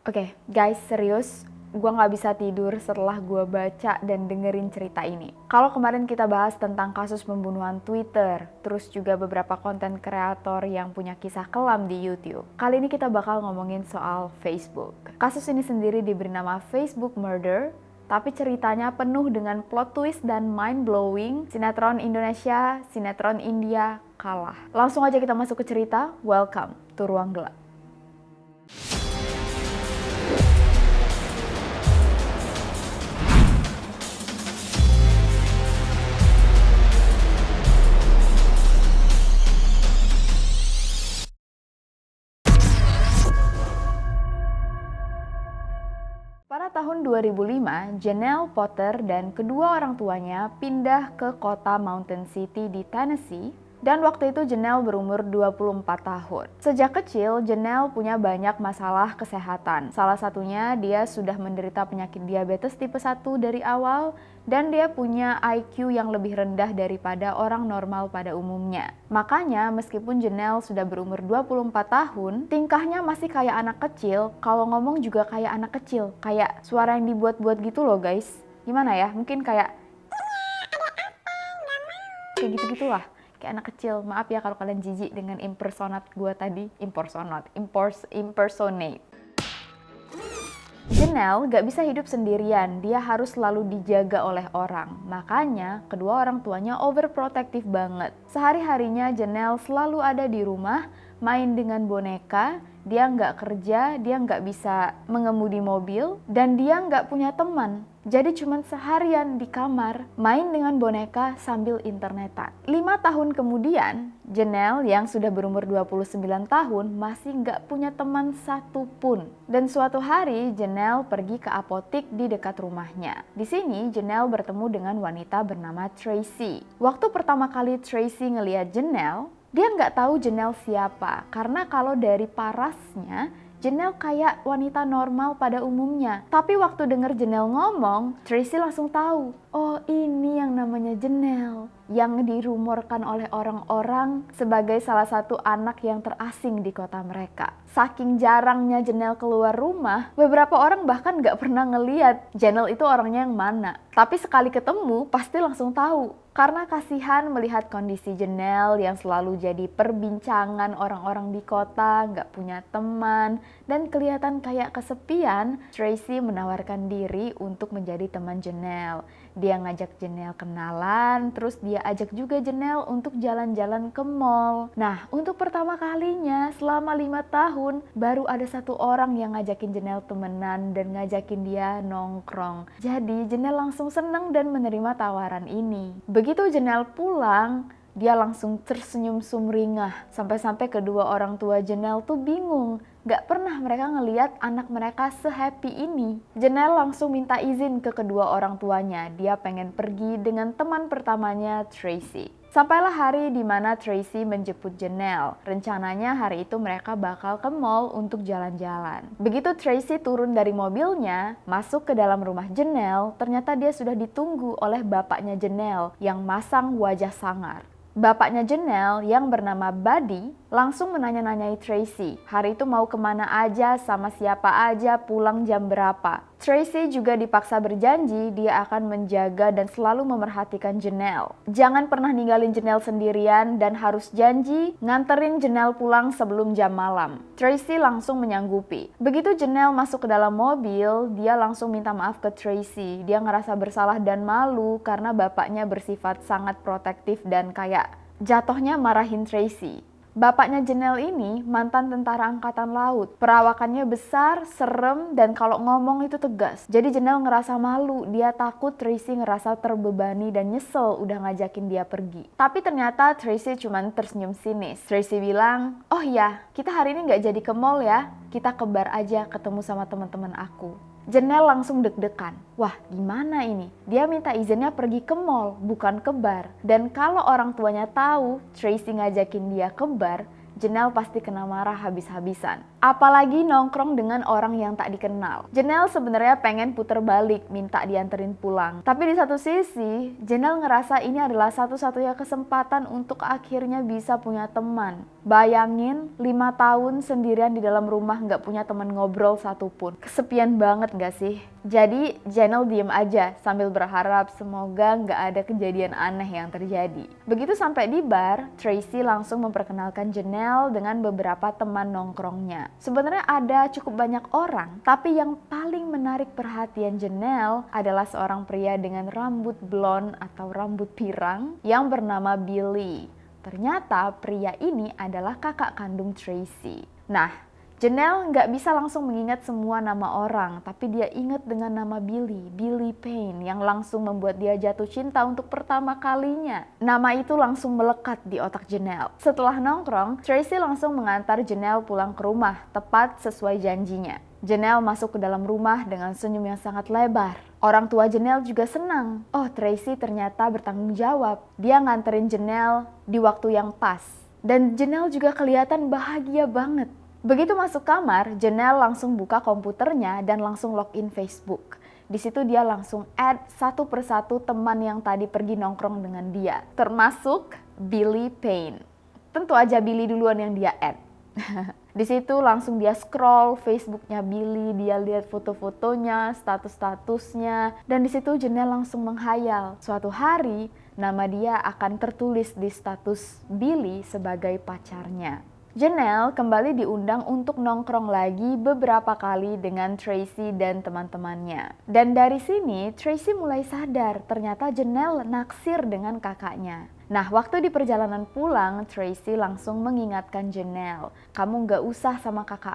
Oke, guys, serius, gue nggak bisa tidur setelah gue baca dan dengerin cerita ini. Kalau kemarin kita bahas tentang kasus pembunuhan Twitter, terus juga beberapa konten kreator yang punya kisah kelam di YouTube. Kali ini kita bakal ngomongin soal Facebook. Kasus ini sendiri diberi nama Facebook Murder, tapi ceritanya penuh dengan plot twist dan mind-blowing. Sinetron Indonesia, sinetron India kalah. Langsung aja kita masuk ke cerita. Welcome to Ruang Gelap. Pada tahun 2005, Janelle Potter dan kedua orang tuanya pindah ke kota Mountain City di Tennessee, dan waktu itu Janelle berumur 24 tahun. Sejak kecil, Janelle punya banyak masalah kesehatan. Salah satunya dia sudah menderita penyakit diabetes tipe 1 dari awal, dan dia punya IQ yang lebih rendah daripada orang normal pada umumnya. Makanya meskipun Janelle sudah berumur 24 tahun, tingkahnya masih kayak anak kecil, kalau ngomong juga kayak anak kecil, kayak suara yang dibuat-buat gitu loh guys. Gimana ya, mungkin kayak gitu-gitulah. Kayak anak kecil. Maaf ya kalau kalian jijik dengan impersonate gue tadi. Impersonate. Janelle gak bisa hidup sendirian, dia harus selalu dijaga oleh orang. Makanya kedua orang tuanya overprotective banget. Sehari-harinya Janelle selalu ada di rumah, main dengan boneka, dia nggak kerja, dia nggak bisa mengemudi mobil, dan dia nggak punya teman. Jadi cuman seharian di kamar, main dengan boneka sambil internetan. 5 tahun kemudian, Janelle yang sudah berumur 29 tahun masih nggak punya teman satupun. Dan suatu hari, Janelle pergi ke apotik di dekat rumahnya. Di sini, Janelle bertemu dengan wanita bernama Tracy. Waktu pertama kali Tracy ngelihat Janelle, dia nggak tahu Janelle siapa, karena kalau dari parasnya, Janelle kayak wanita normal pada umumnya. Tapi waktu denger Janelle ngomong, Tracy langsung tahu, oh ini yang namanya Janelle, yang dirumorkan oleh orang-orang sebagai salah satu anak yang terasing di kota mereka. Saking jarangnya Janelle keluar rumah, beberapa orang bahkan nggak pernah ngeliat Janelle itu orangnya yang mana. Tapi sekali ketemu, pasti langsung tahu. Karena kasihan melihat kondisi Janelle yang selalu jadi perbincangan orang-orang di kota, nggak punya teman, dan kelihatan kayak kesepian, Tracy menawarkan diri untuk menjadi teman Janelle. Dia ngajak Janelle kenalan, terus dia ajak juga Janelle untuk jalan-jalan ke mall. Nah, untuk pertama kalinya selama 5 tahun, baru ada satu orang yang ngajakin Janelle temenan dan ngajakin dia nongkrong. Jadi Janelle langsung seneng dan menerima tawaran ini. Begitu Janelle pulang, dia langsung tersenyum sumringah. Sampai-sampai kedua orang tua Janelle tuh bingung. Gak pernah mereka ngeliat anak mereka se-happy ini. Janelle langsung minta izin ke kedua orang tuanya. Dia pengen pergi dengan teman pertamanya, Tracy. Sampailah hari di mana Tracy menjemput Janelle. Rencananya hari itu mereka bakal ke mall untuk jalan-jalan. Begitu Tracy turun dari mobilnya, masuk ke dalam rumah Janelle, ternyata dia sudah ditunggu oleh bapaknya Janelle yang masang wajah sangar. Bapaknya Janelle yang bernama Buddy langsung menanya-nanyai Tracy. Hari itu mau kemana aja, sama siapa aja, pulang jam berapa. Tracy juga dipaksa berjanji dia akan menjaga dan selalu memerhatikan Janelle. Jangan pernah ninggalin Janelle sendirian dan harus janji nganterin Janelle pulang sebelum jam malam. Tracy langsung menyanggupi. Begitu Janelle masuk ke dalam mobil, dia langsung minta maaf ke Tracy. Dia ngerasa bersalah dan malu karena bapaknya bersifat sangat protektif dan kayak jatuhnya marahin Tracy. Bapaknya Janelle ini mantan tentara angkatan laut. Perawakannya besar, serem, dan kalau ngomong itu tegas. Jadi Janelle ngerasa malu, dia takut Tracy ngerasa terbebani dan nyesel udah ngajakin dia pergi. Tapi ternyata Tracy cuman tersenyum sinis. Tracy bilang, oh ya, kita hari ini gak jadi ke mall ya, kita ke bar aja ketemu sama teman-teman aku. Janelle langsung deg-degan. Wah, gimana ini? Dia minta izinnya pergi ke mall, bukan ke bar. Dan kalau orang tuanya tahu Tracy ngajakin dia ke bar, Janelle pasti kena marah habis-habisan. apalagi nongkrong dengan orang yang tak dikenal. Janelle sebenarnya pengen puter balik, minta dianterin pulang. Tapi di satu sisi, Janelle ngerasa ini adalah satu-satunya kesempatan untuk akhirnya bisa punya teman. Bayangin 5 tahun sendirian di dalam rumah gak punya teman ngobrol satupun. Kesepian banget gak sih? Jadi Janelle diem aja sambil berharap semoga gak ada kejadian aneh yang terjadi. Begitu sampai di bar, Tracy langsung memperkenalkan Janelle dengan beberapa teman nongkrongnya. Sebenarnya ada cukup banyak orang, tapi yang paling menarik perhatian Janelle adalah seorang pria dengan rambut blond atau rambut pirang yang bernama Billy. Ternyata pria ini adalah kakak kandung Tracy. Nah, Janelle nggak bisa langsung mengingat semua nama orang, tapi dia ingat dengan nama Billy Payne, yang langsung membuat dia jatuh cinta untuk pertama kalinya. Nama itu langsung melekat di otak Janelle. Setelah nongkrong, Tracy langsung mengantar Janelle pulang ke rumah, tepat sesuai janjinya. Janelle masuk ke dalam rumah dengan senyum yang sangat lebar. Orang tua Janelle juga senang. Oh, Tracy ternyata bertanggung jawab. Dia nganterin Janelle di waktu yang pas. Dan Janelle juga kelihatan bahagia banget. Begitu masuk kamar, Janelle langsung buka komputernya dan langsung login Facebook. Di situ dia langsung add satu persatu teman yang tadi pergi nongkrong dengan dia, termasuk Billy Payne. Tentu aja Billy duluan yang dia add. Di situ langsung dia scroll Facebooknya Billy, dia lihat foto-fotonya, status-statusnya, dan di situ Janelle langsung menghayal. Suatu hari nama dia akan tertulis di status Billy sebagai pacarnya. Janelle kembali diundang untuk nongkrong lagi beberapa kali dengan Tracy dan teman-temannya. Dan dari sini Tracy mulai sadar ternyata Janelle naksir dengan kakaknya. Nah, waktu di perjalanan pulang, Tracy langsung mengingatkan Janelle, kamu gak usah sama kakak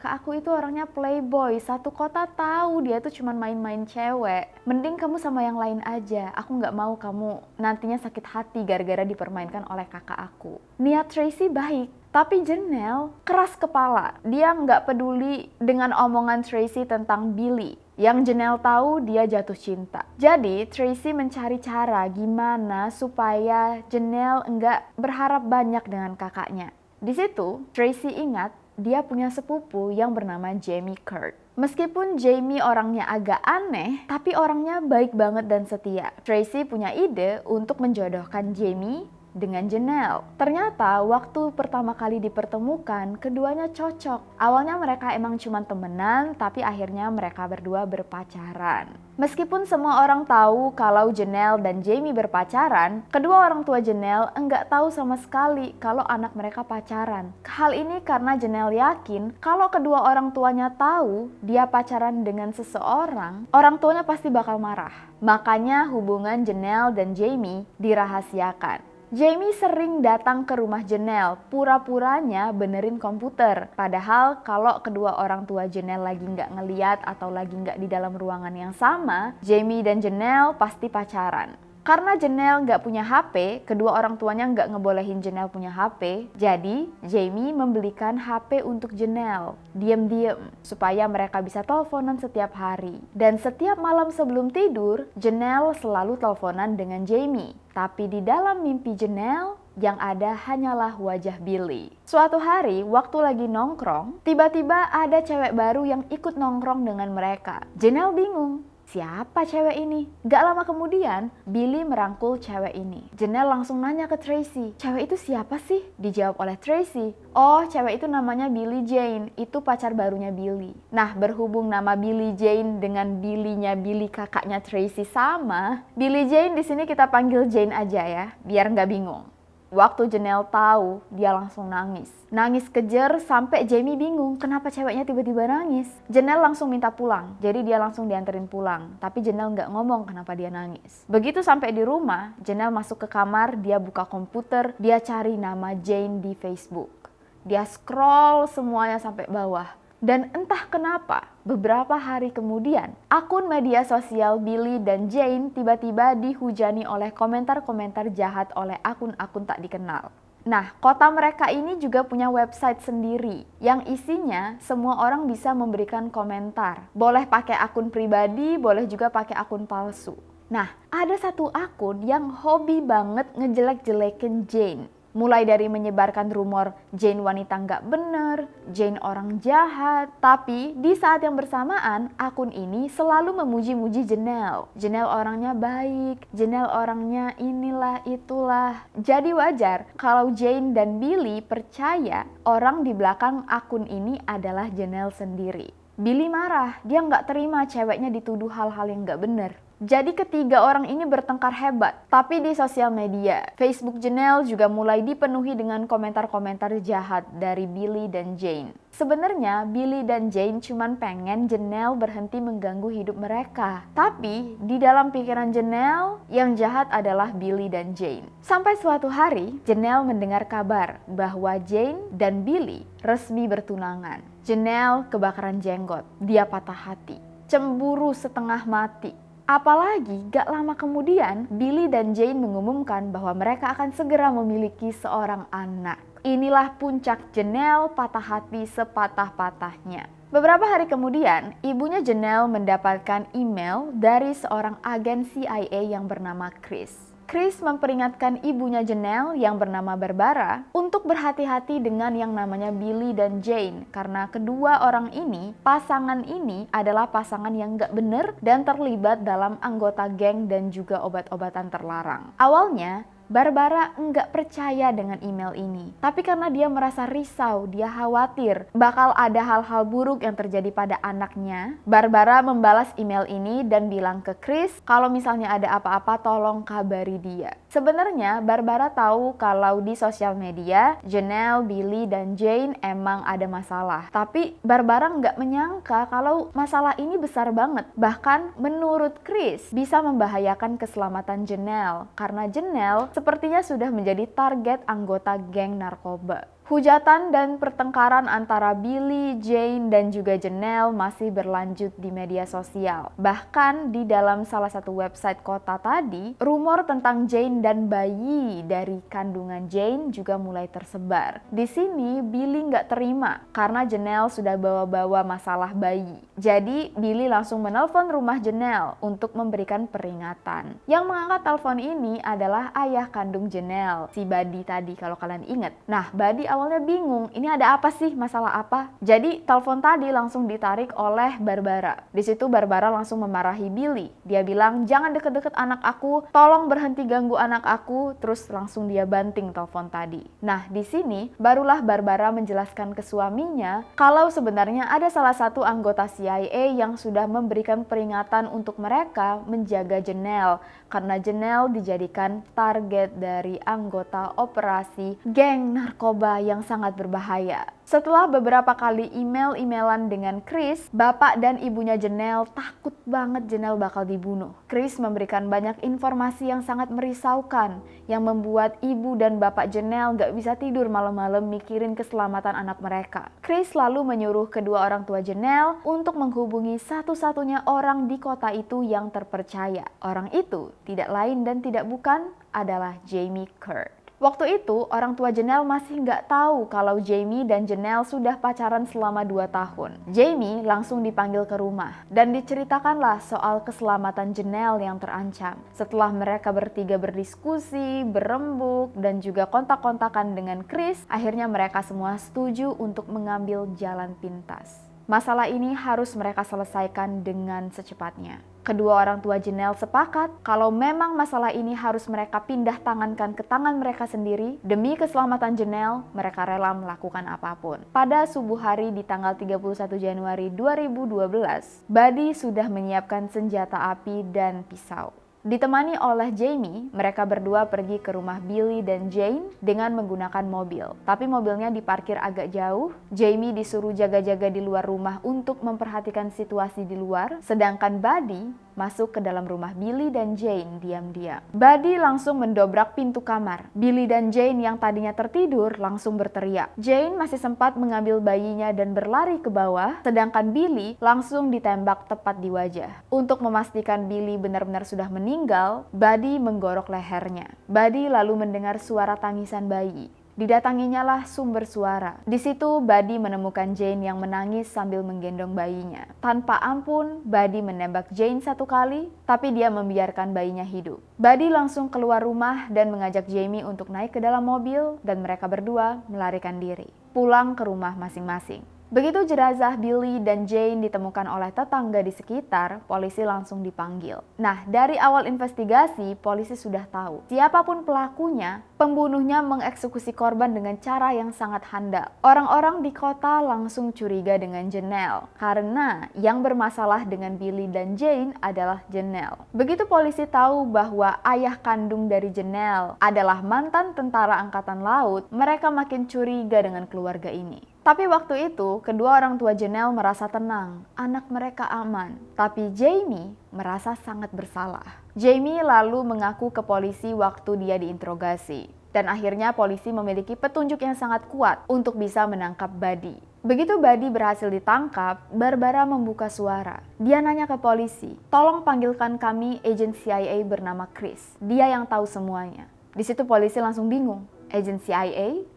aku itu orangnya playboy, satu kota tahu dia tuh cuma main-main cewek. Mending kamu sama yang lain aja, aku gak mau kamu nantinya sakit hati gara-gara dipermainkan oleh kakak aku. Niat Tracy baik, tapi Janelle keras kepala. Dia nggak peduli dengan omongan Tracy tentang Billy. Yang Janelle tahu dia jatuh cinta. Jadi Tracy mencari cara gimana supaya Janelle nggak berharap banyak dengan kakaknya. Di situ Tracy ingat dia punya sepupu yang bernama Jamie Kurt. Meskipun Jamie orangnya agak aneh, tapi orangnya baik banget dan setia. Tracy punya ide untuk menjodohkan Jamie dengan Janelle. Ternyata waktu pertama kali dipertemukan, keduanya cocok. Awalnya mereka emang cuma temenan, tapi akhirnya mereka berdua berpacaran. Meskipun semua orang tahu kalau Janelle dan Jamie berpacaran, kedua orang tua Janelle enggak tahu sama sekali kalau anak mereka pacaran. Hal ini karena Janelle yakin kalau kedua orang tuanya tahu dia pacaran dengan seseorang, orang tuanya pasti bakal marah. Makanya hubungan Janelle dan Jamie dirahasiakan. Jamie sering datang ke rumah Janelle, pura-puranya benerin komputer. Padahal kalau kedua orang tua Janelle lagi nggak ngeliat atau lagi nggak di dalam ruangan yang sama, Jamie dan Janelle pasti pacaran. Karena Janelle nggak punya HP, kedua orang tuanya nggak ngebolehin Janelle punya HP. Jadi Jamie membelikan HP untuk Janelle, diam-diam, supaya mereka bisa teleponan setiap hari. Dan setiap malam sebelum tidur, Janelle selalu teleponan dengan Jamie. Tapi di dalam mimpi Janelle, yang ada hanyalah wajah Billy. Suatu hari, waktu lagi nongkrong, tiba-tiba ada cewek baru yang ikut nongkrong dengan mereka. Janelle bingung. Siapa cewek ini? Gak lama kemudian, Billy merangkul cewek ini. Janelle langsung nanya ke Tracy, cewek itu siapa sih? Dijawab oleh Tracy, oh cewek itu namanya Billie Jane, itu pacar barunya Billy. Nah, berhubung nama Billie Jane dengan Billy-nya Billy kakaknya Tracy sama, Billie Jane di sini kita panggil Jane aja ya, biar gak bingung. Waktu Janelle tahu, dia langsung nangis. Nangis kejer sampai Jamie bingung kenapa ceweknya tiba-tiba nangis. Janelle langsung minta pulang, jadi dia langsung dianterin pulang. Tapi Janelle nggak ngomong kenapa dia nangis. Begitu sampai di rumah, Janelle masuk ke kamar, dia buka komputer, dia cari nama Jane di Facebook. Dia scroll semuanya sampai bawah. Dan entah kenapa, beberapa hari kemudian, akun media sosial Billy dan Jane tiba-tiba dihujani oleh komentar-komentar jahat oleh akun-akun tak dikenal. Nah, kota mereka ini juga punya website sendiri, yang isinya semua orang bisa memberikan komentar. Boleh pakai akun pribadi, boleh juga pakai akun palsu. Nah, ada satu akun yang hobi banget ngejelek-jelekin Jane. Mulai dari menyebarkan rumor Jane wanita nggak bener, Jane orang jahat. Tapi di saat yang bersamaan, akun ini selalu memuji-muji Janelle. Janelle orangnya baik, Janelle orangnya inilah itulah. Jadi wajar kalau Jane dan Billy percaya orang di belakang akun ini adalah Janelle sendiri. Billy marah, dia nggak terima ceweknya dituduh hal-hal yang nggak bener. Jadi ketiga orang ini bertengkar hebat. Tapi di sosial media, Facebook Janelle juga mulai dipenuhi dengan komentar-komentar jahat dari Billy dan Jane. Sebenarnya Billy dan Jane cuman pengen Janelle berhenti mengganggu hidup mereka. Tapi di dalam pikiran Janelle, yang jahat adalah Billy dan Jane. Sampai suatu hari, Janelle mendengar kabar bahwa Jane dan Billy resmi bertunangan. Janelle kebakaran jenggot, dia patah hati, cemburu setengah mati. Apalagi gak lama kemudian Billy dan Jane mengumumkan bahwa mereka akan segera memiliki seorang anak. Inilah puncak Janelle patah hati sepatah-patahnya. Beberapa hari kemudian, ibunya Janelle mendapatkan email dari seorang agen CIA yang bernama Chris. Chris memperingatkan ibunya Janelle yang bernama Barbara untuk berhati-hati dengan yang namanya Billy dan Jane karena kedua orang ini, pasangan ini adalah pasangan yang gak bener dan terlibat dalam anggota geng dan juga obat-obatan terlarang. Awalnya, Barbara enggak percaya dengan email ini. Tapi karena dia merasa risau, dia khawatir bakal ada hal-hal buruk yang terjadi pada anaknya, Barbara membalas email ini dan bilang ke Chris kalau misalnya ada apa-apa tolong kabari dia. Sebenarnya Barbara tahu kalau di sosial media Janelle, Billy, dan Jane emang ada masalah. Tapi Barbara nggak menyangka kalau masalah ini besar banget. Bahkan menurut Chris bisa membahayakan keselamatan Janelle karena Janelle sepertinya sudah menjadi target anggota geng narkoba. Hujatan dan pertengkaran antara Billy, Jane, dan juga Janelle masih berlanjut di media sosial. Bahkan di dalam salah satu website kota tadi, rumor tentang Jane dan bayi dari kandungan Jane juga mulai tersebar. Di sini Billy nggak terima karena Janelle sudah bawa-bawa masalah bayi. Jadi Billy langsung menelpon rumah Janelle untuk memberikan peringatan. Yang mengangkat telepon ini adalah ayah kandung Janelle, si Buddy tadi kalau kalian ingat. Nah, Buddy awalnya bingung, ini ada apa sih, masalah apa? Jadi telepon tadi langsung ditarik oleh Barbara. Di situ Barbara langsung memarahi Billy. Dia bilang, jangan deket-deket anak aku, tolong berhenti ganggu anak aku. Terus langsung dia banting telepon tadi. Nah, di sini barulah Barbara menjelaskan ke suaminya kalau sebenarnya ada salah satu anggota CIA yang sudah memberikan peringatan untuk mereka menjaga Janelle karena Janelle dijadikan target dari anggota operasi geng narkoba yang sangat berbahaya. Setelah beberapa kali email-emailan dengan Chris, bapak dan ibunya Janelle takut banget Janelle bakal dibunuh. Chris memberikan banyak informasi yang sangat merisaukan, yang membuat ibu dan bapak Janelle gak bisa tidur malam-malam mikirin keselamatan anak mereka. Chris lalu menyuruh kedua orang tua Janelle untuk menghubungi satu-satunya orang di kota itu yang terpercaya. Orang itu tidak lain dan tidak bukan adalah Jamie Kern. Waktu itu, orang tua Janelle masih nggak tahu kalau Jamie dan Janelle sudah pacaran selama 2 tahun. Jamie langsung dipanggil ke rumah dan diceritakanlah soal keselamatan Janelle yang terancam. Setelah mereka bertiga berdiskusi, berembuk, dan juga kontak-kontakan dengan Chris, akhirnya mereka semua setuju untuk mengambil jalan pintas. Masalah ini harus mereka selesaikan dengan secepatnya. Kedua orang tua Janelle sepakat kalau memang masalah ini harus mereka pindah tangankan ke tangan mereka sendiri. Demi keselamatan Janelle, mereka rela melakukan apapun. Pada subuh hari di tanggal 31 Januari 2012, Buddy sudah menyiapkan senjata api dan pisau. Ditemani oleh Jamie, mereka berdua pergi ke rumah Billy dan Jane dengan menggunakan mobil. Tapi mobilnya diparkir agak jauh. Jamie disuruh jaga-jaga di luar rumah untuk memperhatikan situasi di luar. Sedangkan Buddy masuk ke dalam rumah Billy dan Jane diam-diam. Buddy langsung mendobrak pintu kamar. Billy dan Jane yang tadinya tertidur langsung berteriak. Jane masih sempat mengambil bayinya dan berlari ke bawah. Sedangkan Billy langsung ditembak tepat di wajah. Untuk memastikan Billy benar-benar sudah meninggal, Buddy menggorok lehernya. Buddy lalu mendengar suara tangisan bayi. Didatanginya lah sumber suara. Di situ Buddy menemukan Jane yang menangis sambil menggendong bayinya. Tanpa ampun, Buddy menembak Jane 1 kali, tapi dia membiarkan bayinya hidup. Buddy langsung keluar rumah dan mengajak Jamie untuk naik ke dalam mobil dan mereka berdua melarikan diri, pulang ke rumah masing-masing. Begitu jenazah Billy dan Jane ditemukan oleh tetangga di sekitar, polisi langsung dipanggil. Nah, dari awal investigasi, polisi sudah tahu siapapun pelakunya, pembunuhnya mengeksekusi korban dengan cara yang sangat handal. Orang-orang di kota langsung curiga dengan Janelle, karena yang bermasalah dengan Billy dan Jane adalah Janelle. Begitu polisi tahu bahwa ayah kandung dari Janelle adalah mantan tentara angkatan laut, mereka makin curiga dengan keluarga ini. Tapi waktu itu, kedua orang tua Janelle merasa tenang, anak mereka aman. Tapi Jamie merasa sangat bersalah. Jamie lalu mengaku ke polisi waktu dia diinterogasi. Dan akhirnya polisi memiliki petunjuk yang sangat kuat untuk bisa menangkap Buddy. Begitu Buddy berhasil ditangkap, Barbara membuka suara. Dia nanya ke polisi, "Tolong panggilkan kami agen CIA bernama Chris. Dia yang tahu semuanya." Di situ polisi langsung bingung. Agen CIA?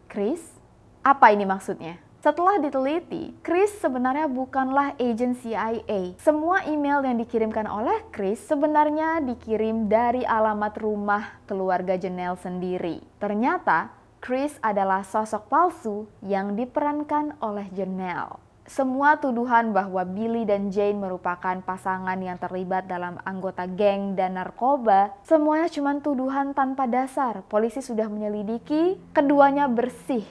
Chris? Apa ini maksudnya? Setelah diteliti, Chris sebenarnya bukanlah agen CIA. Semua email yang dikirimkan oleh Chris sebenarnya dikirim dari alamat rumah keluarga Janelle sendiri. Ternyata, Chris adalah sosok palsu yang diperankan oleh Janelle. Semua tuduhan bahwa Billy dan Jane merupakan pasangan yang terlibat dalam anggota geng dan narkoba, semuanya cuma tuduhan tanpa dasar. Polisi sudah menyelidiki, keduanya bersih.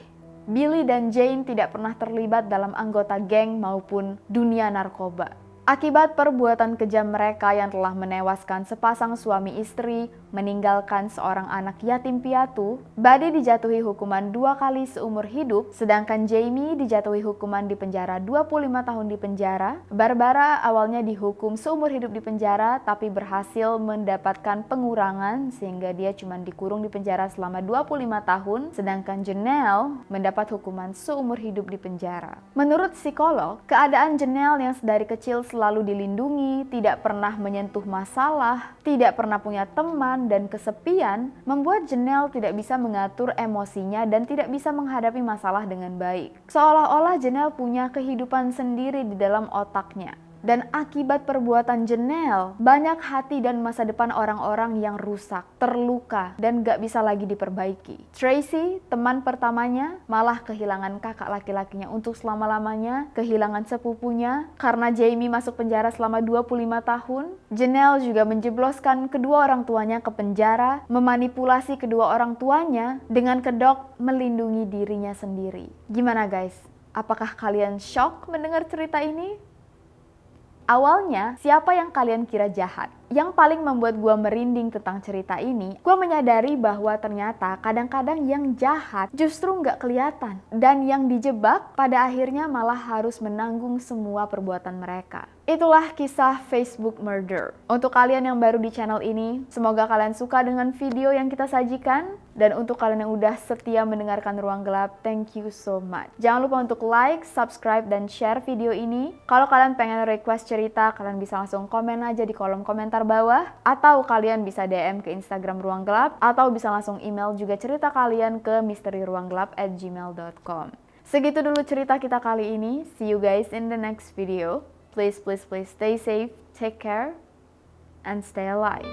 Billy dan Jane tidak pernah terlibat dalam anggota geng maupun dunia narkoba. Akibat perbuatan kejam mereka yang telah menewaskan sepasang suami istri, meninggalkan seorang anak yatim piatu, Buddy dijatuhi hukuman 2 kali seumur hidup, sedangkan Jamie dijatuhi hukuman di penjara 25 tahun di penjara. Barbara awalnya dihukum seumur hidup di penjara, tapi berhasil mendapatkan pengurangan sehingga dia cuma dikurung di penjara selama 25 tahun, sedangkan Janelle mendapat hukuman seumur hidup di penjara. Menurut psikolog, keadaan Janelle yang sedari kecil selalu dilindungi, tidak pernah menyentuh masalah, tidak pernah punya teman, dan kesepian membuat Janelle tidak bisa mengatur emosinya dan tidak bisa menghadapi masalah dengan baik. Seolah-olah Janelle punya kehidupan sendiri di dalam otaknya. Dan akibat perbuatan Janelle, banyak hati dan masa depan orang-orang yang rusak, terluka, dan gak bisa lagi diperbaiki. Tracy, teman pertamanya, malah kehilangan kakak laki-lakinya untuk selama-lamanya, kehilangan sepupunya, karena Jamie masuk penjara selama 25 tahun. Janelle juga menjebloskan kedua orang tuanya ke penjara, memanipulasi kedua orang tuanya dengan kedok melindungi dirinya sendiri. Gimana guys? Apakah kalian shock mendengar cerita ini? Awalnya, siapa yang kalian kira jahat? Yang paling membuat gue merinding tentang cerita ini, gue menyadari bahwa ternyata kadang-kadang yang jahat justru nggak kelihatan. Dan yang dijebak pada akhirnya malah harus menanggung semua perbuatan mereka. Itulah kisah Facebook murder. Untuk kalian yang baru di channel ini, semoga kalian suka dengan video yang kita sajikan. Dan untuk kalian yang udah setia mendengarkan Ruang Gelap, thank you so much. Jangan lupa untuk like, subscribe, dan share video ini. Kalau kalian pengen request cerita, kalian bisa langsung komen aja di kolom komentar bawah. Atau kalian bisa DM ke Instagram Ruang Gelap. Atau bisa langsung email juga cerita kalian ke misteriruanggelap@gmail.com. Segitu dulu cerita kita kali ini. See you guys in the next video. Please stay safe, take care, and stay alive.